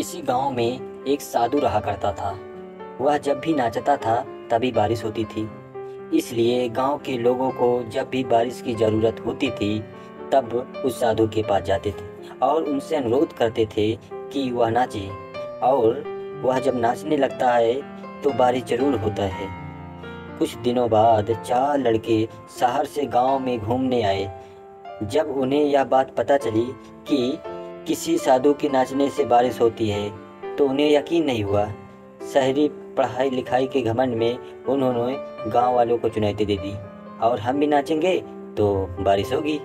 किसी गांव में एक साधु रहा करता था। वह जब भी नाचता था तभी बारिश होती थी। इसलिए गांव के लोगों को जब भी बारिश की ज़रूरत होती थी तब उस साधु के पास जाते थे और उनसे अनुरोध करते थे कि वह नाचे। और वह जब नाचने लगता है तो बारिश ज़रूर होता है। कुछ दिनों बाद 4 लड़के शहर से गांव में घूमने आए। जब उन्हें यह बात पता चली कि किसी साधु के नाचने से बारिश होती है तो उन्हें यकीन नहीं हुआ। शहरी पढ़ाई लिखाई के घमंड में उन्होंने गांव वालों को चुनौती दे दी, और हम भी नाचेंगे तो बारिश होगी,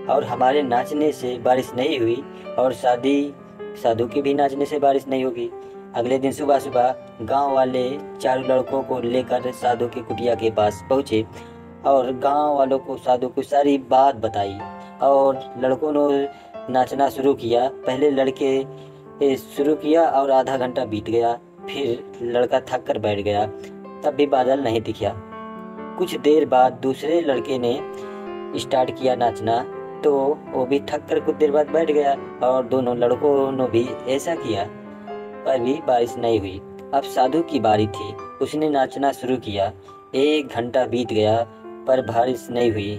और हमारे नाचने से बारिश नहीं हुई और साधु के भी नाचने से बारिश नहीं होगी। अगले दिन सुबह सुबह गांव वाले 4 लड़कों को लेकर साधु की कुटिया के पास पहुँचे और गांव वालों को साधु को सारी बात बताई। और लड़कों ने नाचना शुरू किया। पहले लड़के शुरू किया और आधा घंटा बीत गया, फिर लड़का थक कर बैठ गया, तब भी बादल नहीं दिखा। कुछ देर बाद दूसरे लड़के ने स्टार्ट किया नाचना, तो वो भी थक कर कुछ देर बाद बैठ गया, और दोनों लड़कों ने भी ऐसा किया, पर भी बारिश नहीं हुई। अब साधु की बारी थी। उसने नाचना शुरू किया। 1 घंटा बीत गया पर बारिश नहीं हुई।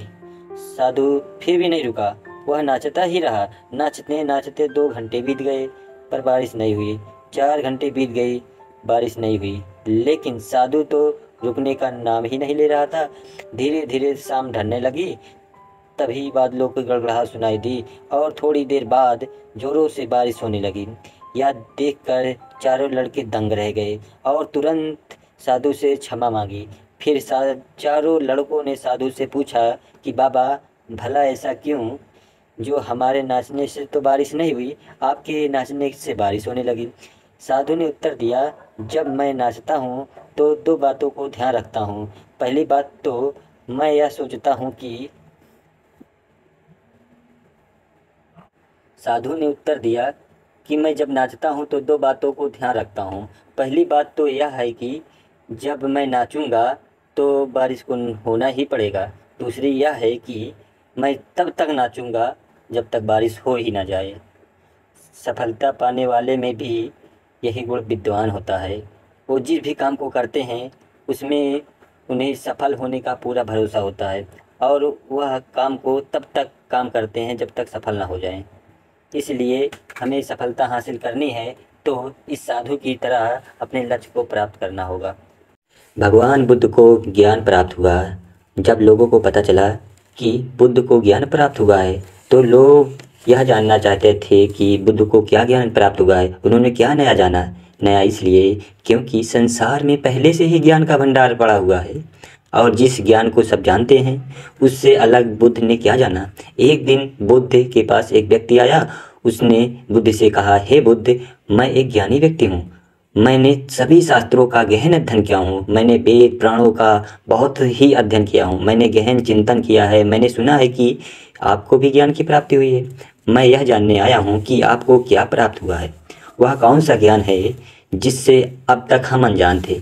साधु फिर भी नहीं रुका, वह नाचता ही रहा। नाचते नाचते 2 घंटे बीत गए पर बारिश नहीं हुई। 4 घंटे बीत गई, बारिश नहीं हुई। लेकिन साधु तो रुकने का नाम ही नहीं ले रहा था। धीरे धीरे शाम ढलने लगी, तभी बादलों की गड़गड़ाहट सुनाई दी और थोड़ी देर बाद जोरों से बारिश होने लगी। यह देखकर चारों लड़के दंग रह गए और तुरंत साधु से क्षमा मांगी। फिर चारों लड़कों ने साधु से पूछा कि बाबा, भला ऐसा क्यों, जो हमारे नाचने से तो बारिश नहीं हुई, आपके नाचने से बारिश होने लगी। साधु ने उत्तर दिया, जब मैं नाचता हूँ तो 2 बातों को ध्यान रखता हूँ। पहली बात तो मैं यह सोचता हूँ कि साधु ने उत्तर दिया कि मैं जब नाचता हूँ तो 2 बातों को ध्यान रखता हूँ। पहली बात तो यह है कि जब मैं नाचूंगा तो बारिश को होना ही पड़ेगा। दूसरी यह है कि मैं तब तक नाचूंगा जब तक बारिश हो ही ना जाए। सफलता पाने वाले में भी यही गुण विद्वान होता है। वो जिस भी काम को करते हैं उसमें उन्हें सफल होने का पूरा भरोसा होता है, और वह काम को तब तक काम करते हैं जब तक सफल ना हो जाएं। इसलिए हमें सफलता हासिल करनी है तो इस साधु की तरह अपने लक्ष्य को प्राप्त करना होगा। भगवान बुद्ध को ज्ञान प्राप्त हुआ। जब लोगों को पता चला कि बुद्ध को ज्ञान प्राप्त हुआ है तो लोग यह जानना चाहते थे कि बुद्ध को क्या ज्ञान प्राप्त हुआ है, उन्होंने क्या नया जाना। नया इसलिए क्योंकि संसार में पहले से ही ज्ञान का भंडार पड़ा हुआ है, और जिस ज्ञान को सब जानते हैं उससे अलग बुद्ध ने क्या जाना। एक दिन बुद्ध के पास एक व्यक्ति आया। उसने बुद्ध से कहा, हे बुद्ध, मैं एक ज्ञानी व्यक्ति हूँ। मैंने सभी शास्त्रों का गहन अध्ययन किया हूँ। मैंने वेद पुराणों का बहुत ही अध्ययन किया हूँ। मैंने गहन चिंतन किया है। मैंने सुना है कि आपको भी ज्ञान की प्राप्ति हुई है। मैं यह जानने आया हूँ कि आपको क्या प्राप्त हुआ है। वह कौन सा ज्ञान है जिससे अब तक हम अनजान थे,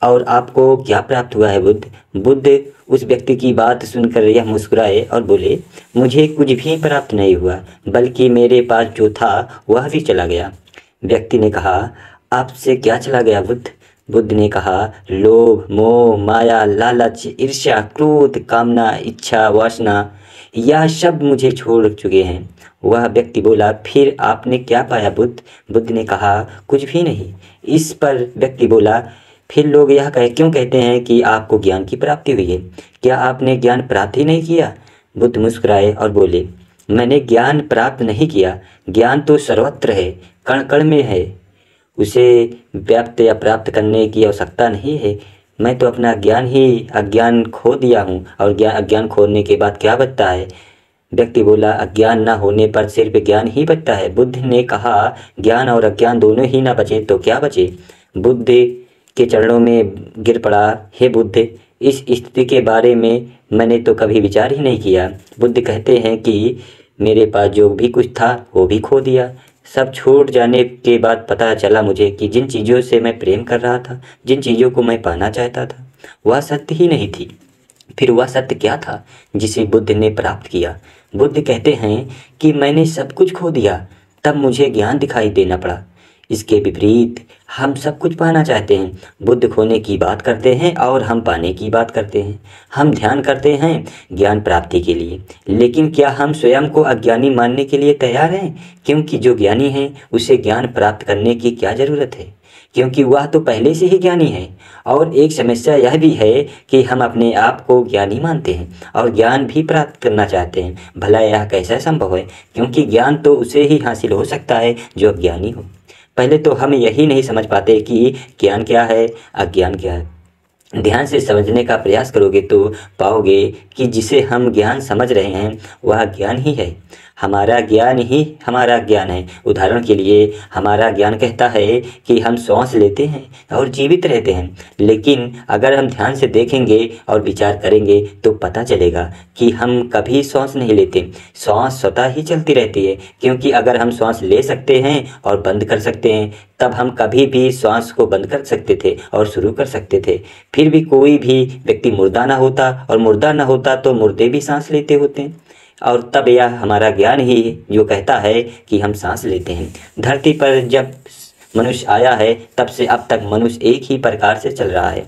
और आपको क्या प्राप्त हुआ है बुद्ध। बुद्ध उस व्यक्ति की बात सुनकर यह मुस्कुराए और बोले, मुझे कुछ भी प्राप्त नहीं हुआ, बल्कि मेरे पास जो था वह भी चला गया। व्यक्ति ने कहा, आपसे क्या चला गया बुद्ध। बुद्ध ने कहा, लोभ, मोह, माया, लालच, ईर्ष्या, क्रोध, कामना, इच्छा, वासना, यह सब मुझे छोड़ चुके हैं। वह व्यक्ति बोला, फिर आपने क्या पाया बुद्ध। बुद्ध ने कहा, कुछ भी नहीं। इस पर व्यक्ति बोला, फिर लोग यह क्यों कहते हैं कि आपको ज्ञान की प्राप्ति हुई है, क्या आपने ज्ञान प्राप्त ही नहीं किया। बुद्ध मुस्कुराए और बोले, मैंने ज्ञान प्राप्त नहीं किया। ज्ञान तो सर्वत्र है, कण कण में है, उसे व्याप्त या प्राप्त करने की आवश्यकता नहीं है। मैं तो अपना ज्ञान ही अज्ञान खो दिया हूँ, और अज्ञान खोने के बाद क्या बचता है। व्यक्ति बोला, अज्ञान न होने पर सिर्फ ज्ञान ही बचता है। बुद्ध ने कहा, ज्ञान और अज्ञान दोनों ही ना बचे तो क्या बचे। बुद्ध के चरणों में गिर पड़ा, हे बुद्ध, इस स्थिति के बारे में मैंने तो कभी विचार ही नहीं किया। बुद्ध कहते हैं कि मेरे पास जो भी कुछ था वो भी खो दिया। सब छूट जाने के बाद पता चला मुझे कि जिन चीज़ों से मैं प्रेम कर रहा था, जिन चीज़ों को मैं पाना चाहता था, वह सत्य ही नहीं थी। फिर वह सत्य क्या था जिसे बुद्ध ने प्राप्त किया। बुद्ध कहते हैं कि मैंने सब कुछ खो दिया, तब मुझे ज्ञान दिखाई देना पड़ा। इसके विपरीत हम सब कुछ पाना चाहते हैं। बुद्ध खोने की बात करते हैं और हम पाने की बात करते हैं। हम ध्यान करते हैं ज्ञान प्राप्ति के लिए, लेकिन क्या हम स्वयं को अज्ञानी मानने के लिए तैयार हैं? क्योंकि जो ज्ञानी है उसे ज्ञान प्राप्त करने की क्या ज़रूरत है, क्योंकि वह तो पहले से ही ज्ञानी है। और एक समस्या यह भी है कि हम अपने आप को ज्ञानी मानते हैं और ज्ञान भी प्राप्त करना चाहते हैं। भला यह कैसा संभव है? क्योंकि ज्ञान तो उसे ही हासिल हो सकता है जो अज्ञानी हो। पहले तो हम यही नहीं समझ पाते कि ज्ञान क्या है, अज्ञान क्या है। ध्यान से समझने का प्रयास करोगे तो पाओगे कि जिसे हम ज्ञान समझ रहे हैं वह ज्ञान ही है। हमारा ज्ञान ही हमारा ज्ञान है। उदाहरण के लिए हमारा ज्ञान कहता है कि हम सांस लेते हैं और जीवित रहते हैं, लेकिन अगर हम ध्यान से देखेंगे और विचार करेंगे तो पता चलेगा कि हम कभी सांस नहीं लेते। सांस स्वतः ही चलती रहती है, क्योंकि अगर हम सांस ले सकते हैं और बंद कर सकते हैं तब हम कभी भी सांस को बंद कर सकते थे और शुरू कर सकते थे। फिर भी कोई भी व्यक्ति मुर्दा ना होता, और मुर्दा ना होता तो मुर्दे भी सांस लेते होते। और तब यह हमारा ज्ञान ही जो कहता है कि हम सांस लेते हैं। धरती पर जब मनुष्य आया है तब से अब तक मनुष्य एक ही प्रकार से चल रहा है।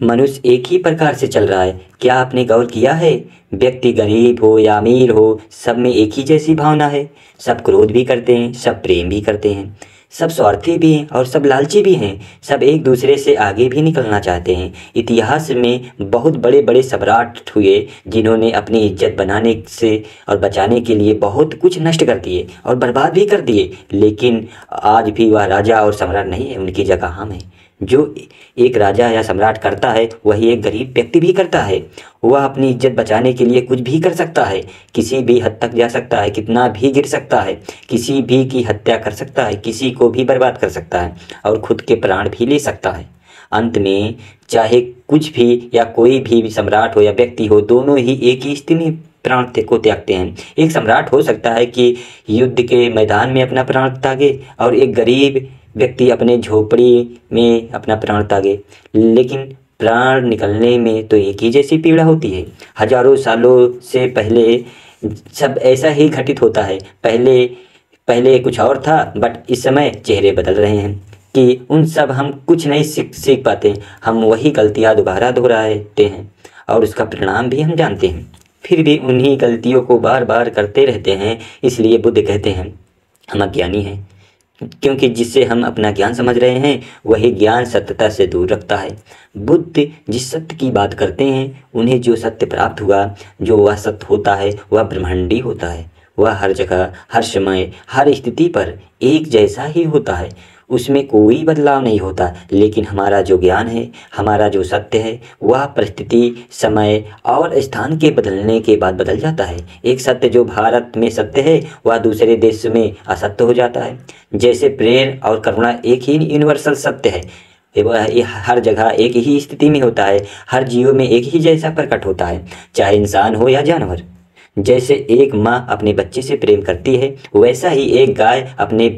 मनुष्य एक ही प्रकार से चल रहा है। क्या आपने गौर किया है? व्यक्ति गरीब हो या अमीर हो, सब में एक ही जैसी भावना है। सब क्रोध भी करते हैं, सब प्रेम भी करते हैं, सब स्वार्थी भी हैं और सब लालची भी हैं। सब एक दूसरे से आगे भी निकलना चाहते हैं। इतिहास में बहुत बड़े बड़े सम्राट हुए जिन्होंने अपनी इज्जत बनाने से और बचाने के लिए बहुत कुछ नष्ट कर दिए और बर्बाद भी कर दिए, लेकिन आज भी वह राजा और सम्राट नहीं है, उनकी जगह हम हैं। जो एक राजा या सम्राट करता है वही एक गरीब व्यक्ति भी करता है। वह अपनी इज्जत बचाने के लिए कुछ भी कर सकता है, किसी भी हद तक जा सकता है, कितना भी गिर सकता है, किसी भी की हत्या कर सकता है, किसी को भी बर्बाद कर सकता है और खुद के प्राण भी ले सकता है। अंत में चाहे कुछ भी या कोई भी सम्राट हो या व्यक्ति हो, दोनों ही एक ही स्थिति में प्राण को त्यागते हैं। एक सम्राट हो सकता है कि युद्ध के मैदान में अपना प्राण त्यागे और एक गरीब व्यक्ति अपने झोपड़ी में अपना प्राण त्यागे, लेकिन प्राण निकलने में तो एक ही जैसी पीड़ा होती है। हजारों सालों से पहले सब ऐसा ही घटित होता है। पहले कुछ और था, बट इस समय चेहरे बदल रहे हैं कि उन सब हम कुछ नहीं सीख पाते। हम वही गलतियां दोबारा दोहराते हैं और उसका परिणाम भी हम जानते हैं, फिर भी उन्हीं गलतियों को बार बार करते रहते हैं। इसलिए बुद्ध कहते हैं हम अज्ञानी हैं, क्योंकि जिससे हम अपना ज्ञान समझ रहे हैं वही ज्ञान सत्यता से दूर रखता है। बुद्ध जिस सत्य की बात करते हैं, उन्हें जो सत्य प्राप्त हुआ, जो वह सत्य होता है वह ब्रह्मांडी होता है। वह हर जगह, हर समय, हर स्थिति पर एक जैसा ही होता है, उसमें कोई बदलाव नहीं होता। लेकिन हमारा जो ज्ञान है, हमारा जो सत्य है, वह परिस्थिति, समय और स्थान के बदलने के बाद बदल जाता है। एक सत्य जो भारत में सत्य है वह दूसरे देश में असत्य हो जाता है। जैसे प्रेम और करुणा एक ही यूनिवर्सल सत्य है, वह हर जगह एक ही स्थिति में होता है, हर जीव में एक ही जैसा प्रकट होता है, चाहे इंसान हो या जानवर। जैसे एक माँ अपने बच्चे से प्रेम करती है, वैसा ही एक गाय अपने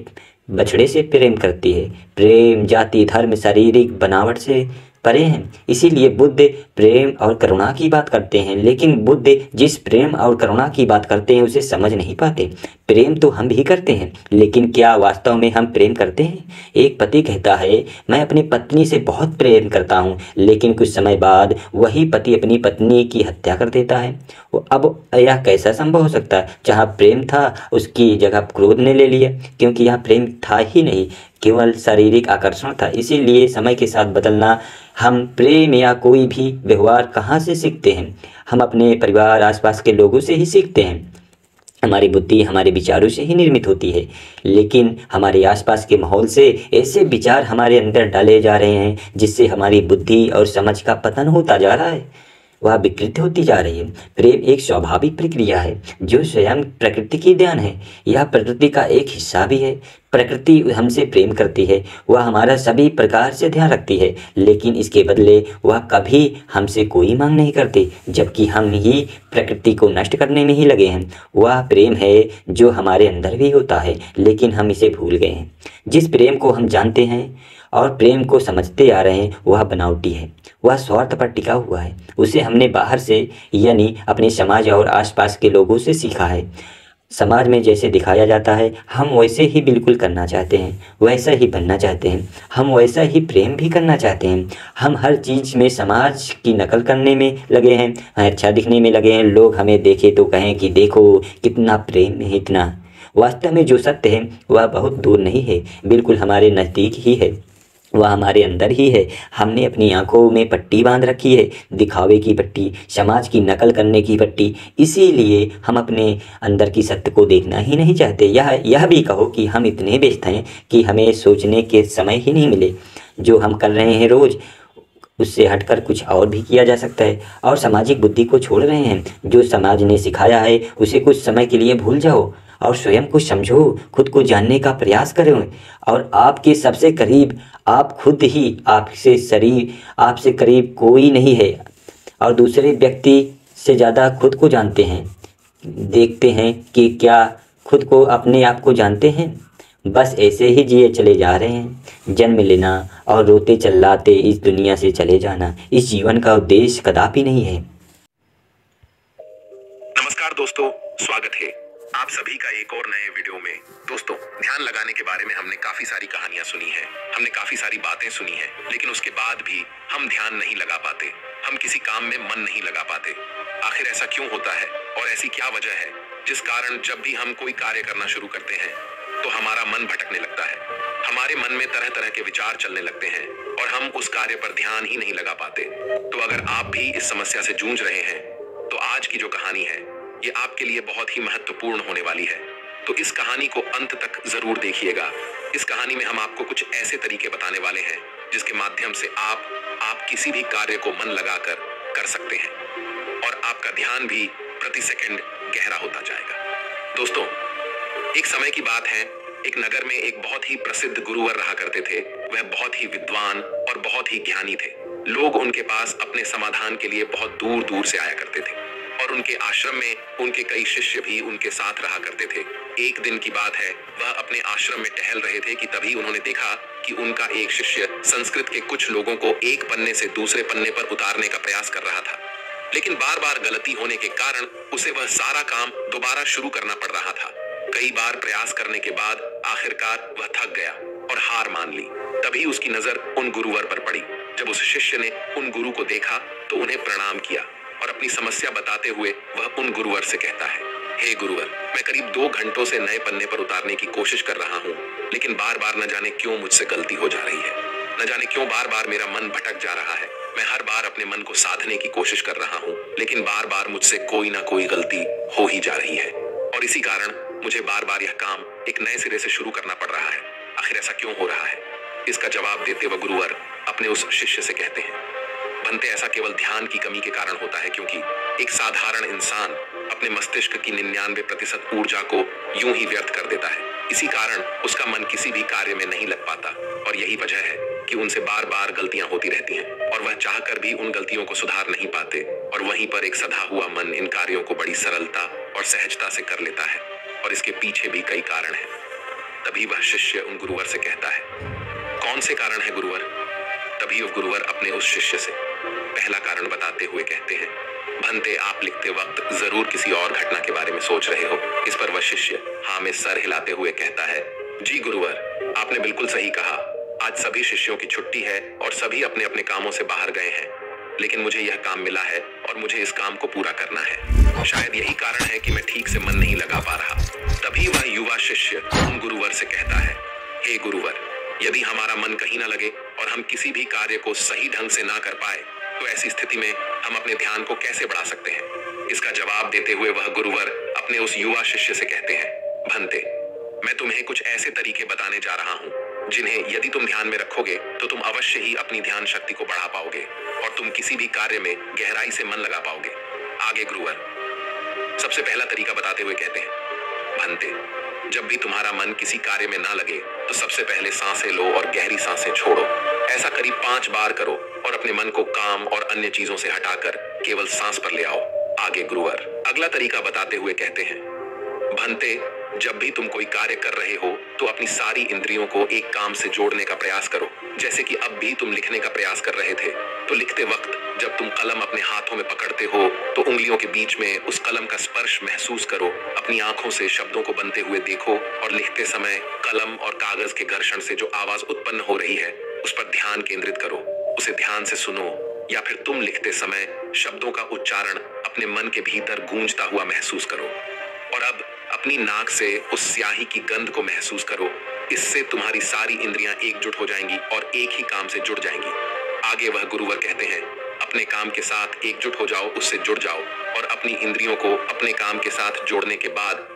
बछड़े से प्रेम करती है। प्रेम जाति, धर्म, शारीरिक बनावट से परे हैं। इसीलिए बुद्ध प्रेम और करुणा की बात करते हैं, लेकिन बुद्ध जिस प्रेम और करुणा की बात करते हैं उसे समझ नहीं पाते। प्रेम तो हम भी करते हैं, लेकिन क्या वास्तव में हम प्रेम करते हैं? एक पति कहता है मैं अपनी पत्नी से बहुत प्रेम करता हूँ, लेकिन कुछ समय बाद वही पति अपनी पत्नी की हत्या कर देता है। अब यह कैसा संभव हो सकता है? जहाँ प्रेम था उसकी जगह क्रोध ने ले लिया, क्योंकि यहाँ प्रेम था ही नहीं, केवल शारीरिक आकर्षण था। इसीलिए समय के साथ बदलना। हम प्रेम या कोई भी व्यवहार कहाँ से सीखते हैं? हम अपने परिवार, आसपास के लोगों से ही सीखते हैं। हमारी बुद्धि हमारे विचारों से ही निर्मित होती है, लेकिन हमारे आसपास के माहौल से ऐसे विचार हमारे अंदर डाले जा रहे हैं जिससे हमारी बुद्धि और समझ का पतन होता जा रहा है, वह विकृत होती जा रही है। प्रेम एक स्वाभाविक प्रक्रिया है जो स्वयं प्रकृति की देन है। यह प्रकृति का एक हिस्सा भी है। प्रकृति हमसे प्रेम करती है, वह हमारा सभी प्रकार से ध्यान रखती है, लेकिन इसके बदले वह कभी हमसे कोई मांग नहीं करती, जबकि हम ही प्रकृति को नष्ट करने में ही लगे हैं। वह प्रेम है जो हमारे अंदर भी होता है, लेकिन हम इसे भूल गए हैं। जिस प्रेम को हम जानते हैं और प्रेम को समझते आ रहे हैं वह बनावटी है, वह स्वार्थ पर टिका हुआ है। उसे हमने बाहर से यानी अपने समाज और आसपास के लोगों से सीखा है। समाज में जैसे दिखाया जाता है हम वैसे ही बिल्कुल करना चाहते हैं, वैसा ही बनना चाहते हैं, हम वैसा ही प्रेम भी करना चाहते हैं। हम हर चीज़ में समाज की नकल करने में लगे हैं, अच्छा दिखने में लगे हैं, लोग हमें देखे तो कहें कि देखो कितना प्रेम है इतना। वास्तव में जो सत्य है वह बहुत दूर नहीं है, बिल्कुल हमारे नज़दीक ही है, वह हमारे अंदर ही है। हमने अपनी आंखों में पट्टी बांध रखी है, दिखावे की पट्टी, समाज की नकल करने की पट्टी। इसीलिए हम अपने अंदर की सत्य को देखना ही नहीं चाहते। यह भी कहो कि हम इतने व्यस्त हैं कि हमें सोचने के समय ही नहीं मिले। जो हम कर रहे हैं रोज़, उससे हटकर कुछ और भी किया जा सकता है। और सामाजिक बुद्धि को छोड़ रहे हैं, जो समाज ने सिखाया है उसे कुछ समय के लिए भूल जाओ और स्वयं को समझो, खुद को जानने का प्रयास करो। और आपके सबसे करीब आप खुद ही, आपसे करीब कोई नहीं है, और दूसरे व्यक्ति से ज़्यादा खुद को जानते हैं। देखते हैं कि क्या खुद को, अपने आप को जानते हैं? बस ऐसे ही जिए चले जा रहे हैं, जन्म लेना और रोते चिल्लाते इस दुनिया से चले जाना। इस जीवन का उद्देश्य कदापि नहीं है। नमस्कार दोस्तों, स्वागत है आप सभी का एक और नए वीडियो में। दोस्तों, ध्यान लगाने के बारे में हमने काफी सारी कहानियां सुनी है, हमने काफी सारी बातें सुनी है, लेकिन उसके बाद भी हम ध्यान नहीं लगा पाते, हम किसी काम में मन नहीं लगा पाते। आखिर ऐसा क्यों होता है और ऐसी क्या वजह है जिस कारण जब भी हम कोई कार्य करना शुरू करते हैं तो हमारा मन भटकने लगता है, हमारे मन में तरह तरह के विचार चलने लगते हैं और हम उस कार्य पर ध्यान ही नहीं लगा पाते। तो अगर आप भी इस समस्या से जूझ रहे हैं तो आज की जो कहानी है ये आपके लिए बहुत ही महत्वपूर्ण होने वाली है। तो इस कहानी को अंत तक जरूर देखिएगा। इस कहानी में हम आपको कुछ ऐसे तरीके बताने वाले हैं जिसके माध्यम से आप किसी भी कार्य को मन लगाकर कर सकते हैं और आपका ध्यान भी प्रति सेकंड गहरा होता जाएगा। दोस्तों, एक समय की बात है, एक नगर में एक बहुत ही प्रसिद्ध गुरुवर रहा करते थे। वह बहुत ही विद्वान और बहुत ही ज्ञानी थे। लोग उनके पास अपने समाधान के लिए बहुत दूर दूर से आया करते थे और उनके आश्रम में उनके कई शिष्य भी उनके साथ रहा करते थे। एक दिन की बात है, वह अपने आश्रम में टहल रहे थे कि तभी उन्होंने देखा कि उनका एक शिष्य संस्कृत के कुछ लोगों को एक पन्ने से दूसरे पन्ने पर उतारने का प्रयास कर रहा था, लेकिन बार बार गलती होने के कारण उसे वह सारा काम दोबारा शुरू करना पड़ रहा था। कई बार प्रयास करने के बाद आखिरकार वह थक गया और हार मान ली। तभी उसकी नजर उन गुरुवर पर पड़ी। जब उस शिष्य ने उन गुरु को देखा तो उन्हें प्रणाम किया और अपनी समस्या बताते हुए वह उन गुरुवर से कहता है, हे गुरुवर, मैं करीब 2 घंटों से नए पन्ने पर उतारने की कोशिश कर रहा हूँ, लेकिन बार बार न जाने क्यों मुझसे गलती हो जा रही है, न जाने क्यों बार बार मेरा मन भटक जा रहा है। मैं हर बार अपने मन को साधने की कोशिश कर रहा हूँ, लेकिन बार बार मुझसे कोई ना कोई गलती हो ही जा रही है और इसी कारण मुझे बार बार यह काम एक नए सिरे से शुरू करना पड़ रहा है। आखिर ऐसा क्यों हो रहा है? इसका जवाब देते हुए गुरुवर अपने उस शिष्य से कहते हैं, बनते ऐसा केवल ध्यान की कमी के कारण होता है, क्योंकि एक साधारण इंसान अपने मस्तिष्क की 99% ऊर्जा को यूं ही व्यर्थ कर देता है। इसी कारण उसका मन किसी भी कार्य में नहीं लग पाता और यही वजह है कि उनसे बार बार गलतियां होती रहती हैं और वह चाहकर भी उन गलतियों को सुधार नहीं पाते और वहीं पर एक सधा हुआ मन इन कार्यों को बड़ी सरलता और सहजता से कर लेता है और इसके पीछे भी कई कारण हैं। तभी वह शिष्य उन गुरुवर से कहता है, कौन से कारण है गुरुवर? तभी वह गुरुवर अपने उस शिष्य से पहला कारण बताते हुए कहते हैं, भंते, आप लिखते वक्त जरूर किसी और घटना के बारे में सोच रहे हो। इस पर वह शिष्य हाँ में सर हिलाते हुए कहता है, जी गुरुवर, आपने बिल्कुल सही कहा। आज सभी शिष्यों की छुट्टी है और सभी अपने अपने कामों से बाहर गए हैं, लेकिन मुझे यह काम मिला है और मुझे इस काम को पूरा करना है। शायद यही कारण है कि मैं ठीक से मन नहीं लगा पा रहा। तभी वह युवा शिष्य उन गुरुवर से कहता है, हे गुरुवर, यदि हमारा मन कहीं ना लगे और हम किसी भी कार्य को सही ढंग से ना कर पाए तो ऐसी स्थिति में हम अपने ध्यान को कैसे बढ़ा सकते हैं? इसका जवाब देते हुए वह गुरुवर अपने उस युवा शिष्य से कहते हैं, भंते, मैं तुम्हें कुछ ऐसे तरीके बताने जा रहा हूँ जिन्हें यदि तुम ध्यान में रखोगे तो तुम अवश्य ही अपनी ध्यान शक्ति को बढ़ा पाओगे और तुम किसी भी कार्य में गहराई से मन लगा पाओगे। आगे गुरुवर सबसे पहला तरीका बताते हुए कहते हैं, भंते, जब भी तुम्हारा मन किसी कार्य में ना लगे तो सबसे पहले सांसें लो और गहरी सांसें छोड़ो। ऐसा करीब 5 बार करो और अपने मन को काम और अन्य चीजों से हटाकर केवल सांस पर ले आओ। आगे गुरुवर अगला तरीका बताते हुए कहते हैं, भंते, जब भी तुम कोई कार्य कर रहे हो तो अपनी सारी इंद्रियों को एक काम से जोड़ने का प्रयास करो। जैसे कि अब भी तुम लिखने का प्रयास कर रहे थे, तो लिखते वक्त जब तुम कलम अपने हाथों में पकड़ते हो तो उंगलियों के बीच में उस कलम का स्पर्श महसूस करो। अपनी आंखों से शब्दों को बनते हुए देखो और लिखते समय कलम और कागज के घर्षण से जो आवाज उत्पन्न हो रही है उस पर ध्यान केंद्रित करो, उसे ध्यान से सुनो। या फिर तुम लिखते समय शब्दों का उच्चारण अपने मन के भीतर गूंजता हुआ महसूस करो। और अब अपनी नाक से उस स्याही की गंध को महसूस करो। इससे तुम्हारी सारी इंद्रियां एकजुट हो जाएंगी और एक ही काम से जुड़ जाएंगी। आगे वह गुरुवर कहते हैं, अपने काम के साथ एकजुट हो जाओ, उससे जुड़ जाओ और अपनी इंद्रियों को अपने काम के साथ जोड़ने के बाद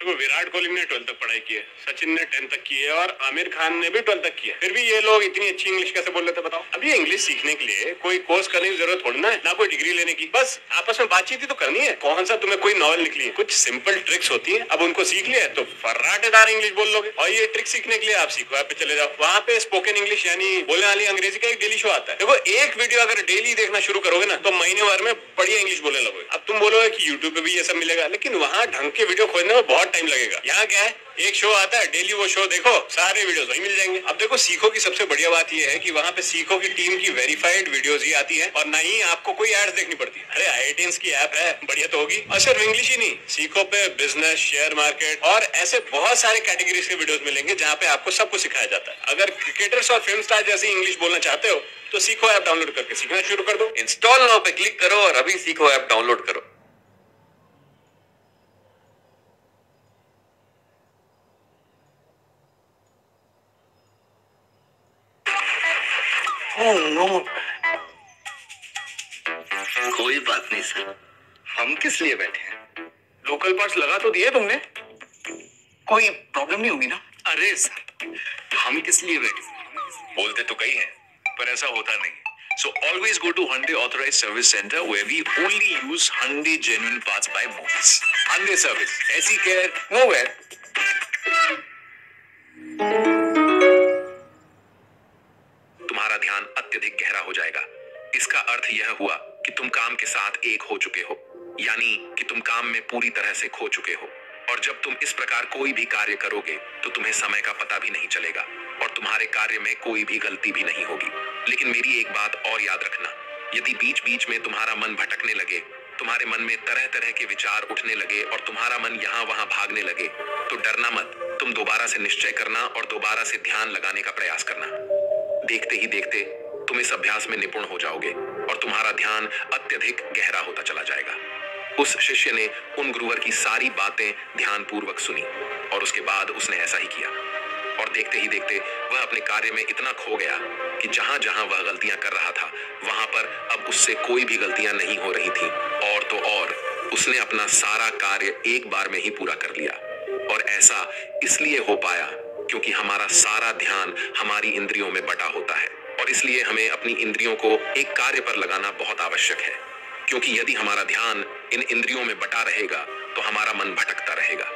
विराट कोहली ने 12th तक पढ़ाई की है, सचिन ने 10th तक की है और आमिर खान ने भी 12th तक की है। फिर भी ये लोग इतनी अच्छी इंग्लिश कैसे बोल लेते बताओ। अब ये इंग्लिश सीखने के लिए कोई कोर्स करने की जरूरत थोड़ी ना है, ना कोई डिग्री लेने की, बस आपस में बातचीत ही तो करनी है। कौन सा तुम्हें कोई नॉवल निकली है, कुछ सिंपल ट्रिक्स होती है, अब उनको सीख लिया है तो फर्राटेदार इंग्लिश बोल लोगे। और ये ट्रिक सीखने के लिए आप सीखो ऐप पे चले जाओ, वहाँ पे स्पोकन इंग्लिश यानी बोलने वाली अंग्रेजी का एक डेली शो आता है। देखो एक वीडियो अगर डेली देखना शुरू करोगे ना तो महीने भर में बढ़िया इंग्लिश बोलने लगोगे। अब तुम बोलोगे कि यूट्यूब पे भी ये सब मिलेगा, लेकिन वहाँ ढंग के वीडियो खोजने में बहुत टाइम लगेगा। यहाँ क्या है, एक शो आता है डेली, वो शो देखो, सारे वीडियोस वहीं मिल जाएंगे। अब देखो सीखो की सबसे बढ़िया बात ये है कि वहाँ पे सीखो की टीम की वेरीफाइड वीडियोस ही आती है और ना ही आपको कोई एड्स देखनी पड़ती है। अरे IITians की ऐप है, बढ़िया तो होगी। और सिर्फ इंग्लिश ही नहीं, सीखो पे बिजनेस, शेयर मार्केट और ऐसे बहुत सारे कैटेगरीज के वीडियोस मिलेंगे जहाँ पे आपको सब कुछ सिखाया जाता है। अगर क्रिकेटर्स और फिल्म स्टार जैसी इंग्लिश बोलना चाहते हो तो सीखो ऐप डाउनलोड करके सीखना शुरू कर दो। इंस्टॉल नाउ पे क्लिक करो और अभी सीखो ऐप डाउनलोड करो। नो, कोई बात नहीं सर, हम किस लिए बैठे हैं? लोकल पार्ट्स लगा तो दिए तुमने, कोई प्रॉब्लम नहीं होगी ना? अरे सर, हम किस लिए बैठे हैं? बोलते तो कई हैं, पर ऐसा होता नहीं। So always go to Hyundai Authorized Service Center where we only use Hyundai genuine parts by Motors. Hyundai Service, ऐसी केयर nowhere. तुम्हारा ध्यान अत्यधिक गहरा हो जाएगा। इसका अर्थ यह हुआ कि तुम काम के साथ एक हो चुके हो, यानी कि तुम काम में पूरी तरह से खो चुके हो। और जब तुम इस प्रकार कोई भी कार्य करोगे तो तुम्हें समय का पता भी नहीं चलेगा और तुम्हारे कार्य में कोई भी गलती भी नहीं होगी। लेकिन मेरी एक बात और याद रखना, यदि बीच बीच में तुम्हारा मन भटकने लगे, तुम्हारे मन में तरह तरह के विचार उठने लगे और तुम्हारा मन यहाँ वहां भागने लगे, तो डरना मत। तुम दोबारा से निश्चय करना और दोबारा से ध्यान लगाने का प्रयास करना। देखते ही देखते तुम इस अभ्यास में निपुण हो जाओगे और तुम्हारा ध्यान अत्यधिक गहरा होता चला जाएगा। उस शिष्य ने उन गुरुवर की सारी बातें ध्यानपूर्वक सुनी और उसके बाद उसने ऐसा ही किया। और देखते ही देखते वह अपने कार्य में इतना खो गया कि जहां जहां वह गलतियां कर रहा था वहां पर अब उससे कोई भी गलतियां नहीं हो रही थी। और तो और उसने अपना सारा कार्य एक बार में ही पूरा कर लिया। और ऐसा इसलिए हो पाया क्योंकि हमारा सारा ध्यान हमारी इंद्रियों में बटा होता है और इसलिए हमें अपनी इंद्रियों को एक कार्य पर लगाना बहुत आवश्यक है। क्योंकि यदि हमारा ध्यान इन इंद्रियों में बटा रहेगा तो हमारा मन भटकता रहेगा।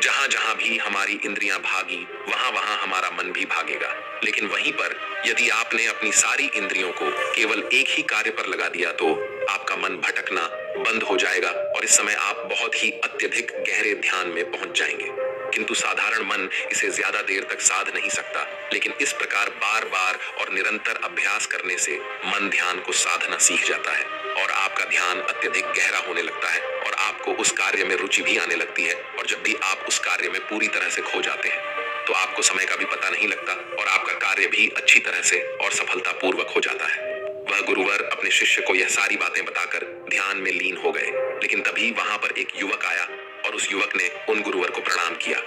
जहां जहां भी हमारी इंद्रियां भागी वहां वहां हमारा मन भी भागेगा। लेकिन वहीं पर यदि आपने अपनी सारी इंद्रियों को केवल एक ही कार्य पर लगा दिया तो आपका मन भटकना बंद हो जाएगा और इस समय आप बहुत ही अत्यधिक गहरे ध्यान में पहुंच जाएंगे। किंतु साधारण मन इसे ज्यादा देर तक साध नहीं सकता, लेकिन इस प्रकार बार बार और निरंतर अभ्यास करने से मन ध्यान को साधना सीख जाता है और आपका ध्यान अत्यधिक गहरा होने लगता है और आपको उस कार्य में रुचि भी आने लगती है। और जब भी आप उस कार्य में पूरी तरह से खो जाते हैं तो आपको समय का भी पता नहीं लगता और आपका कार्य भी अच्छी तरह से और सफलतापूर्वक हो जाता है। वह गुरुवर अपने शिष्य को यह सारी बातें बताकर ध्यान में लीन हो गए। लेकिन तभी वहां पर एक युवक आया और उस युवक ने उन गुरुवर को प्रणाम किया।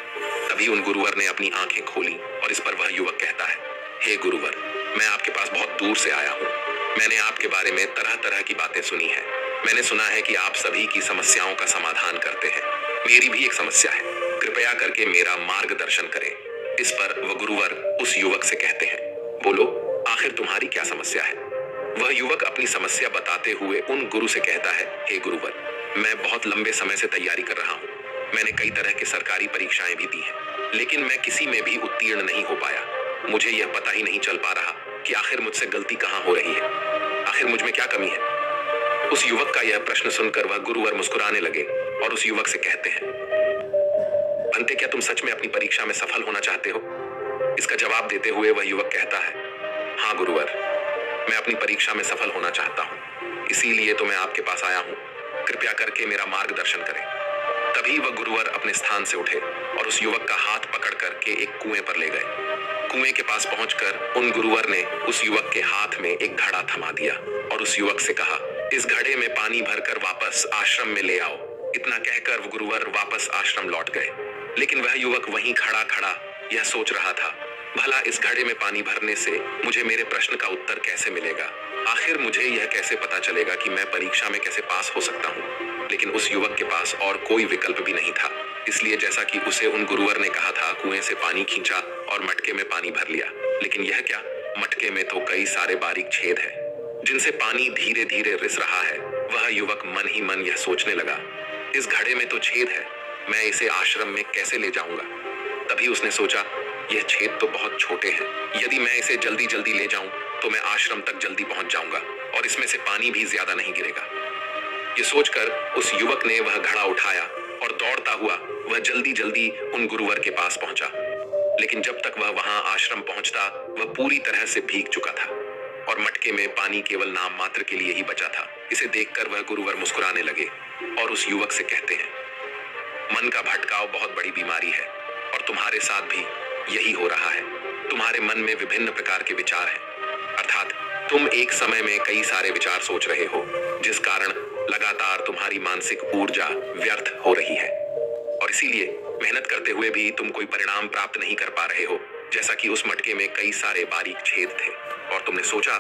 तभी उन गुरुवर ने अपनी आंखें खोली और इस पर वह युवक कहता है, हे गुरुवर, मैं आपके पास बहुत दूर से आया हूँ। मैंने आपके बारे में तरह तरह की बातें सुनी है। मैंने सुना है कि आप सभी की समस्याओं का समाधान करते हैं। मेरी भी एक समस्या है, कृपया करके मेरा मार्गदर्शन करें। इस पर वह गुरुवर उस युवक से कहते हैं, बोलो आखिर तुम्हारी क्या समस्या है। वह युवक अपनी समस्या बताते हुए उन गुरु से कहता है, हे गुरुवर, मैं बहुत लंबे समय से तैयारी कर रहा हूँ। मैंने कई तरह की सरकारी परीक्षाएं भी दी हैं, लेकिन मैं किसी में भी उत्तीर्ण नहीं हो पाया। मुझे यह पता ही नहीं चल पा रहा कि आखिर मुझसे गलती कहाँ हो रही है, आखिर मुझ में क्या कमी है। उस युवक का यह प्रश्न सुनकर वह गुरुवर मुस्कुराने लगे और उस युवक से कहते हैं, बनते, क्या तुम सच में अपनी परीक्षा में सफल होना चाहते हो? इसका जवाब देते हुए वह युवक कहता है, हाँ गुरुवर, मैं अपनी परीक्षा में सफल होना चाहता हूँ, इसीलिए तो मैं आपके पास आया हूँ। कृपया करके मेरा मार्गदर्शन करें। तभी वह गुरुवर अपने स्थान से उठे और उस युवक का हाथ पकड़ करके एक कुएं पर ले गए। कुएं के पास पहुंचकर उन गुरुवर ने उस युवक के हाथ में एक घड़ा थमा दिया और उस युवक से कहा, इस घड़े में पानी भरकर वापस आश्रम में ले आओ। इतना कहकर वो गुरुवर वापस आश्रम लौट गए। लेकिन वह युवक वहीं खड़ा खड़ा यह सोच रहा था, भला इस घड़े में पानी भरने से मुझे मेरे प्रश्न का उत्तर कैसे मिलेगा? आखिर मुझे यह कैसे पता चलेगा कि मैं परीक्षा में कैसे पास हो सकता हूँ? लेकिन उस युवक के पास और कोई विकल्प भी नहीं था, इसलिए जैसा कि उसे उन गुरुवर ने कहा था, कुएं से पानी खींचा और मटके में पानी भर लिया। लेकिन यह क्या, मटके में तो कई सारे बारीक छेद है जिनसे पानी धीरे धीरे रिस रहा है। वह युवक मन ही मन यह सोचने लगा, इस घड़े में तो छेद है, मैं इसे आश्रम में कैसे ले जाऊंगा? तभी उसने सोचा, यह छेद तो बहुत छोटे हैं, यदि मैं इसे जल्दी जल्दी ले जाऊं तो मैं आश्रम तक जल्दी पहुंच जाऊंगा और इसमें से पानी भी ज्यादा नहीं गिरेगा। ये सोचकर उस युवक ने वह घड़ा उठाया और दौड़ता हुआ वह जल्दी जल्दी उन गुरुवर के पास पहुंचा। लेकिन जब तक वह वहां आश्रम पहुंचता, वह पूरी तरह से भीग चुका था और मटके में पानी केवल नाम मात्र के लिए ही बचा था। इसे देखकर वह गुरुवर मुस्कुराने लगे और उस युवक से कहते हैं, मन का भटकाव बहुत बड़ी बीमारी है और तुम्हारे साथ भी यही हो रहा है। तुम्हारे मन में विभिन्न प्रकार के विचार हैं, अर्थात तुम एक समय में कई सारे विचार सोच रहे हो, जिस कारण लगातार तुम्हारी मानसिक ऊर्जा व्यर्थ हो रही है और इसीलिए मेहनत करते हुए भी तुम कोई परिणाम प्राप्त नहीं कर पा रहे हो। जैसा कि उस मटके में कई सारे बारीक छेद थे और तुमने सोचा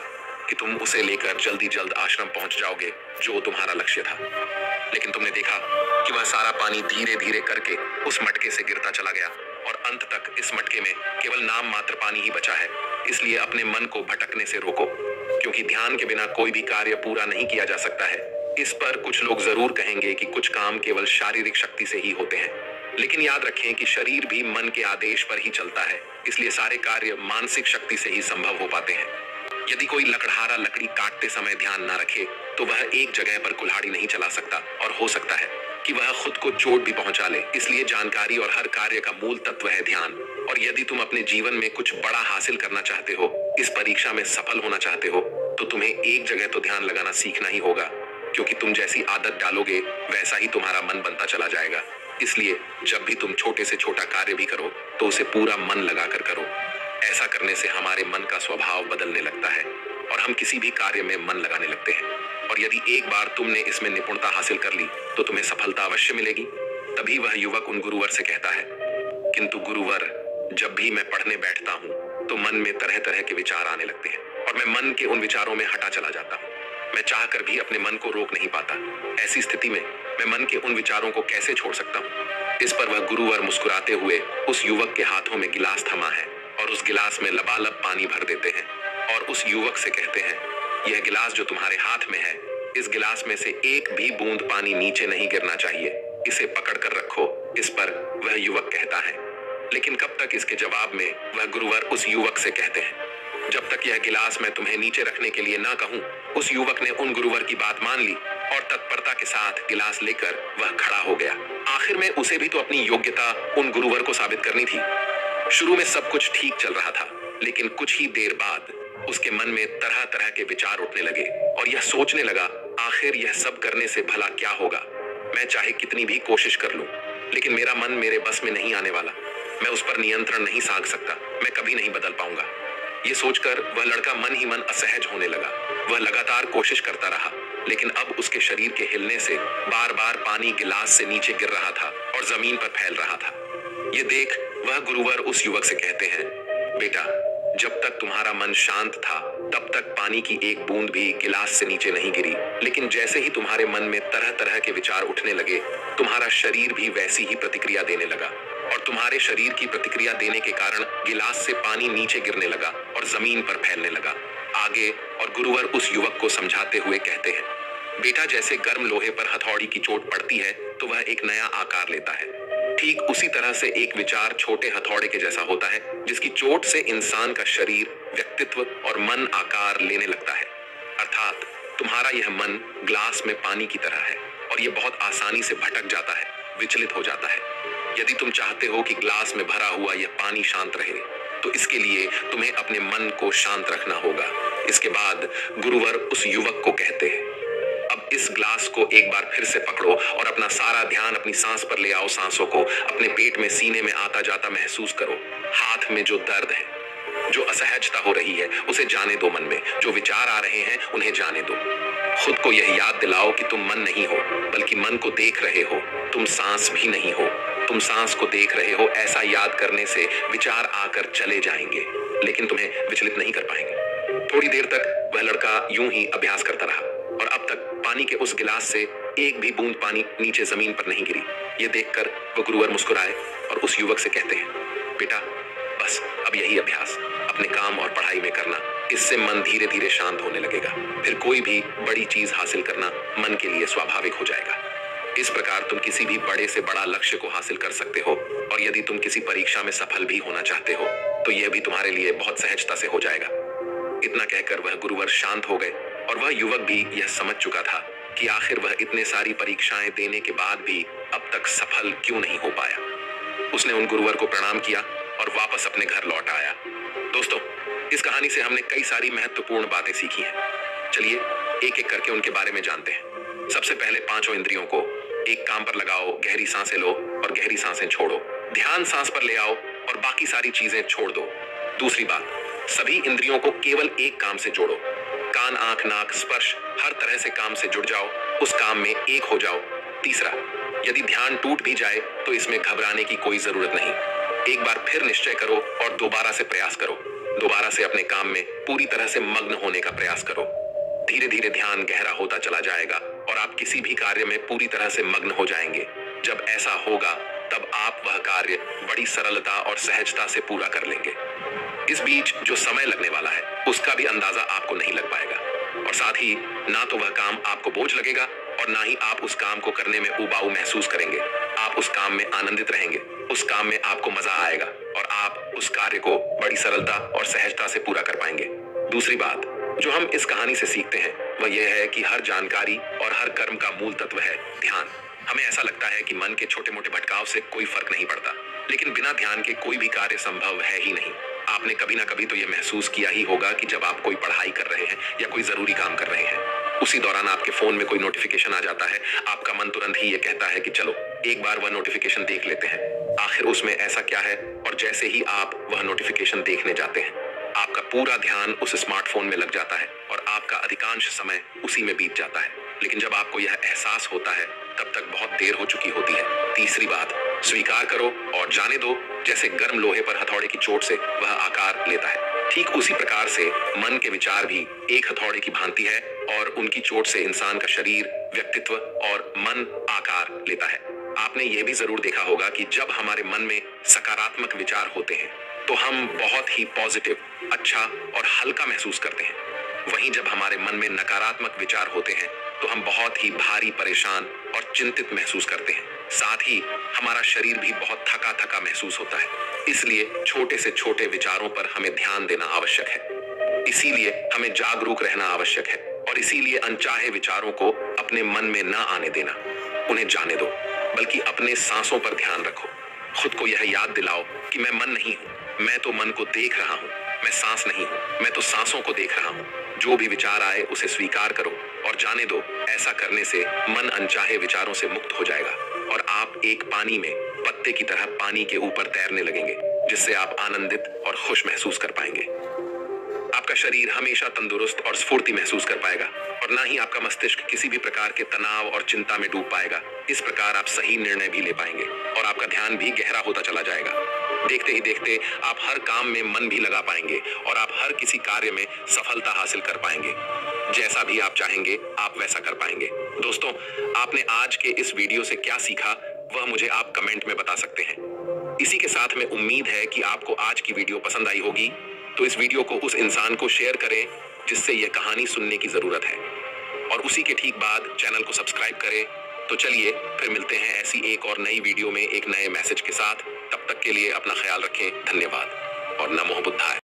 कि तुम उसे लेकर जल्दी जल्द आश्रम पहुंच जाओगे, जो तुम्हारा लक्ष्य था। लेकिन तुमने देखा कि वह सारा पानी धीरे धीरे करके उस मटके से गिरता चला गया और अंत तक इस मटके में केवल नाम मात्र पानी ही बचा है। इसलिए अपने मन को भटकने से रोको, क्योंकि ध्यान के बिना कोई भी कार्य पूरा नहीं किया जा सकता है। इस पर कुछ लोग जरूर कहेंगे कि कुछ काम केवल शारीरिक शक्ति से ही होते हैं, लेकिन याद रखें कि शरीर भी मन के आदेश पर ही चलता है, इसलिए सारे कार्य मानसिक शक्ति से ही संभव हो पाते हैं। यदि कोई लकड़हारा लकड़ी काटते समय ध्यान न रखे तो वह एक जगह पर कुल्हाड़ी नहीं चला सकता और हो सकता है कि वह खुद को चोट भी पहुंचा ले। इसलिए जानकारी और हर कार्य का मूल तत्व है ध्यान। और यदि तुम अपने जीवन में कुछ बड़ा हासिल करना चाहते हो, इस परीक्षा में सफल होना चाहते हो, तो तुम्हें एक जगह तो ध्यान लगाना सीखना ही होगा, क्योंकि तुम जैसी आदत डालोगे वैसा ही तुम्हारा मन बनता चला जाएगा। इसलिए जब भी तुम छोटे से छोटा कार्य भी करो तो उसे पूरा मन लगाकर करो। ऐसा करने से हमारे मन का स्वभाव बदलने लगता है और हम किसी भी कार्य में मन लगाने लगते हैं। और यदि एक बार तुमने इसमें निपुणता हासिल कर ली तो तुम्हें सफलता अवश्य मिलेगी। तभी वह युवक उन गुरुवर से कहता है, किंतु गुरुवर, जब भी मैं पढ़ने बैठता हूँ तो मन में तरह तरह के विचार आने लगते हैं और मैं मन के उन विचारों में हटा चला जाता हूँ। मैं चाहकर भी अपने मन को रोक नहीं पाता। ऐसी स्थिति में मैं मन के उन विचारों को कैसे छोड़ सकता हूँ? इस पर वह गुरुवर मुस्कुराते हुए उस युवक के हाथों में गिलास थमा है और उस गिलास में लबालब पानी भर देते हैं और उस युवक से कहते हैं, यह गिलास जो तुम्हारे हाथ में है, इस गिलास में से एक भी बूंद पानी नीचे नहीं गिरना चाहिए, इसे पकड़ कर रखो। इस पर वह युवक कहता है। लेकिन कब तक इसके जवाब में वह गुरुवर उस युवक से कहते हैं, जब तक यह गिलास मैं तुम्हें नीचे रखने के लिए ना कहूं। उस युवक ने उन गुरुवर की बात मान ली और तत्परता के साथ गिलास लेकर वह खड़ा हो गया। आखिर में उसे भी तो अपनी योग्यता उन गुरुवर को साबित करनी थी। शुरू में सब कुछ ठीक चल रहा था, लेकिन कुछ ही देर बाद उसके मन में तरह तरह के विचार उठने लगे और यह सोचने लगा, आखिर यह सब करने से भला क्या होगा? मैं चाहे कितनी भी कोशिश कर लूं, लेकिन मेरा मन मेरे बस में नहीं आने वाला। मैं उस पर नियंत्रण नहीं साध सकता, मैं कभी नहीं बदल पाऊंगा। ये सोचकर वह लड़का मन ही मन असहज होने लगा। वह लगातार कोशिश करता रहा, लेकिन अब उसके शरीर के हिलने से बार बार पानी गिलास से नीचे गिर रहा था और जमीन पर फैल रहा था। ये देख वह गुरुवर उस युवक से कहते हैं, बेटा, जब तक तुम्हारा मन शांत था तब तक पानी की एक बूंद भी गिलास से नीचे नहीं गिरी, लेकिन जैसे ही तुम्हारे मन में तरह तरह के विचार उठने लगे, तुम्हारा शरीर भी वैसी ही प्रतिक्रिया देने लगा और तुम्हारे शरीर की प्रतिक्रिया देने के कारण गिलास से पानी नीचे गिरने लगा और जमीन पर फैलने लगा। आगे और गुरुवर उस युवक को समझाते हुए कहते हैं, बेटा, जैसे गर्म लोहे पर हथौड़ी की चोट पड़ती है तो वह एक नया आकार लेता है, ठीक उसी तरह से एक विचार छोटे हथौड़े के जैसा होता है, जिसकी चोट से इंसान का शरीर, व्यक्तित्व और मन आकार लेने लगता है। अर्थात तुम्हारा यह मन ग्लास में पानी की तरह है और यह बहुत आसानी से भटक जाता है, विचलित हो जाता है। यदि तुम चाहते हो कि ग्लास में भरा हुआ यह पानी शांत रहे, तो इसके लिए तुम्हें अपने मन को शांत रखना होगा। इसके बाद गुरुवर उस युवक को कहते हैं, अब इस ग्लास को एक बार फिर से पकड़ो और अपना सारा ध्यान अपनी सांस पर ले आओ। सांसों को अपने पेट में, सीने में आता जाता महसूस करो। हाथ में जो दर्द है, जो असहजता हो रही है, उसे जाने दो। मन में जो विचार आ रहे हैं उन्हें जाने दो। खुद को यह याद दिलाओ कि तुम मन नहीं हो, बल्कि मन को देख रहे हो। तुम सांस भी नहीं हो, तुम सांस को देख रहे हो। ऐसा याद करने से विचार आकर चले जाएंगे, लेकिन तुम्हें विचलित नहीं कर पाएंगे। थोड़ी देर तक वह लड़का यूं ही अभ्यास करता रहा और अब तक पानी के उस गिलास से एक भी बूंद पानी नीचे जमीन पर नहीं गिरी। ये देखकर वो गुरुवर मुस्कुराए और उस युवक से कहते हैं, बेटा बस अब यही अभ्यास अपने काम और पढ़ाई में करना। इससे मन धीरे धीरे शांत होने लगेगा। फिर कोई भी बड़ी चीज हासिल करना मन के लिए स्वाभाविक हो जाएगा। इस प्रकार तुम किसी भी बड़े से बड़ा लक्ष्य को हासिल कर सकते हो। और यदि तुम किसी परीक्षा में सफल भी होना चाहते हो तो यह भी तुम्हारे लिए बहुत सहजता से हो जाएगा। इतना कहकर वह गुरुवर शांत हो गए और वह युवक भी यह समझ चुका था कि आखिर वह इतने सारी परीक्षाएं देने के बाद भी अब तक सफल क्यों नहीं हो पाया। उसने उन गुरुवर को प्रणाम किया और वापस अपने घर लौट आया। दोस्तों, इस कहानी से हमने कई सारी महत्वपूर्ण बातें सीखी हैं। चलिए एक एक करके उनके बारे में जानते हैं। सबसे पहले पांचों इंद्रियों को एक काम पर लगाओ, गहरी सांसें लो और गहरी सांसें छोड़ो। ध्यान सांस पर ले आओ और बाकी सारी चीजें छोड़ दो। दूसरी बात, सभी इंद्रियों को केवल एक काम से जोड़ो। कान, आंख, नाक, स्पर्श, हर तरह से काम से जुड़ जाओ, उस काम में एक हो जाओ। तीसरा, यदि ध्यान टूट भी जाए तो इसमें घबराने की कोई जरूरत नहीं। एक बार फिर निश्चय करो और दोबारा से प्रयास करो। दोबारा से अपने काम में पूरी तरह से मग्न होने का प्रयास करो। धीरे धीरे ध्यान गहरा होता चला जाएगा और आप किसी भी कार्य में पूरी तरह से मग्न हो जाएंगे। जब ऐसा होगा तब आप वह कार्य बड़ी सरलता और सहजता से पूरा कर लेंगे। इस बीच जो समय लगने वाला है उसका भी अंदाजा आपको नहीं लग पाएगा और साथ ही ना तो वह काम आपको बोझ लगेगा और ना ही आप उस काम को करने में उबाऊ महसूस करेंगे। आप उस काम में आनंदित रहेंगे, उस काम में आपको मजा आएगा और आप उस कार्य को बड़ी सरलता और सहजता से पूरा कर पाएंगे। दूसरी बात जो हम इस कहानी से सीखते हैं वह यह है कि हर जानकारी और हर कर्म का मूल तत्व है ध्यान। हमें ऐसा लगता है कि मन के छोटे मोटे भटकाव से कोई फर्क नहीं पड़ता, लेकिन बिना ध्यान के कोई भी कार्य संभव है ही नहीं। आपने कभी ना कभी तो यह महसूस किया ही होगा कि जब आप कोई पढ़ाई कर रहे हैं या कोई जरूरी काम कर रहे हैं, उसी दौरान आपके फोन में कोई नोटिफिकेशन आ जाता है। आपका मन तुरंत ही ये कहता है कि चलो एक बार वह नोटिफिकेशन देख लेते हैं, आखिर उसमें ऐसा क्या है। और जैसे ही आप वह नोटिफिकेशन देखने जाते हैं, आपका पूरा ध्यान उस स्मार्टफोन में लग जाता है और आपका अधिकांश समय उसी में बीत जाता है। लेकिन जब आपको यह एहसास होता है तब तक बहुत देर हो चुकी होती है। तीसरी बात, स्वीकार करो और जाने दो। जैसे गर्म लोहे पर हथौड़े की चोट से वह आकार लेता है, ठीक उसी प्रकार से मन के विचार भी एक हथौड़े की भांति है और उनकी चोट से इंसान का शरीर, व्यक्तित्व और मन आकार लेता है। आपने यह भी जरूर देखा होगा कि जब हमारे मन में सकारात्मक विचार होते हैं तो हम बहुत ही पॉजिटिव, अच्छा और हल्का महसूस करते हैं। वहीं जब हमारे मन में नकारात्मक विचार होते हैं तो हम बहुत ही भारी, परेशान और चिंतित महसूस करते हैं। साथ ही हमारा शरीर भी बहुत थका थका महसूस होता है। इसलिए छोटे से छोटे विचारों पर हमें ध्यान देना आवश्यक है। इसीलिए हमें जागरूक रहना आवश्यक है और इसीलिए अनचाहे विचारों को अपने मन में न आने देना, उन्हें जाने दो, बल्कि अपने सांसों पर ध्यान रखो। खुद को यह याद दिलाओ कि मैं मन नहीं हूँ, मैं तो मन को देख रहा हूँ। मैं सांस नहीं हूँ, मैं तो सांसों को देख रहा हूँ। जो भी विचार आए उसे स्वीकार करो और जाने दो। ऐसा करने से मन अनचाहे विचारों से मुक्त हो जाएगा और आप एक पानी में पत्ते की तरह पानी के ऊपर तैरने लगेंगे, जिससे आप आनंदित और खुश महसूस कर पाएंगे। आपका शरीर हमेशा तंदुरुस्त और स्फूर्ति महसूस कर पाएगा और ना ही आपका मस्तिष्क किसी भी प्रकार के तनाव और चिंता में डूब पाएगा। इस प्रकार आप सही निर्णय भी ले पाएंगे और आपका ध्यान भी गहरा होता चला जाएगा। देखते ही देखते आप हर काम में मन भी लगा पाएंगे और आप हर किसी कार्य में सफलता हासिल कर पाएंगे। जैसा भी आप चाहेंगे आप वैसा कर पाएंगे। दोस्तों, आपने आज के इस वीडियो से क्या सीखा वह मुझे आप कमेंट में बता सकते हैं। इसी के साथ में उम्मीद है कि आपको आज की वीडियो पसंद आई होगी, तो इस वीडियो को उस इंसान को शेयर करें जिससे यह कहानी सुनने की जरूरत है और उसी के ठीक बाद चैनल को सब्सक्राइब करें। तो चलिए फिर मिलते हैं ऐसी एक और नई वीडियो में एक नए मैसेज के साथ। तब तक के लिए अपना ख्याल रखें। धन्यवाद और नमो बुद्धाय।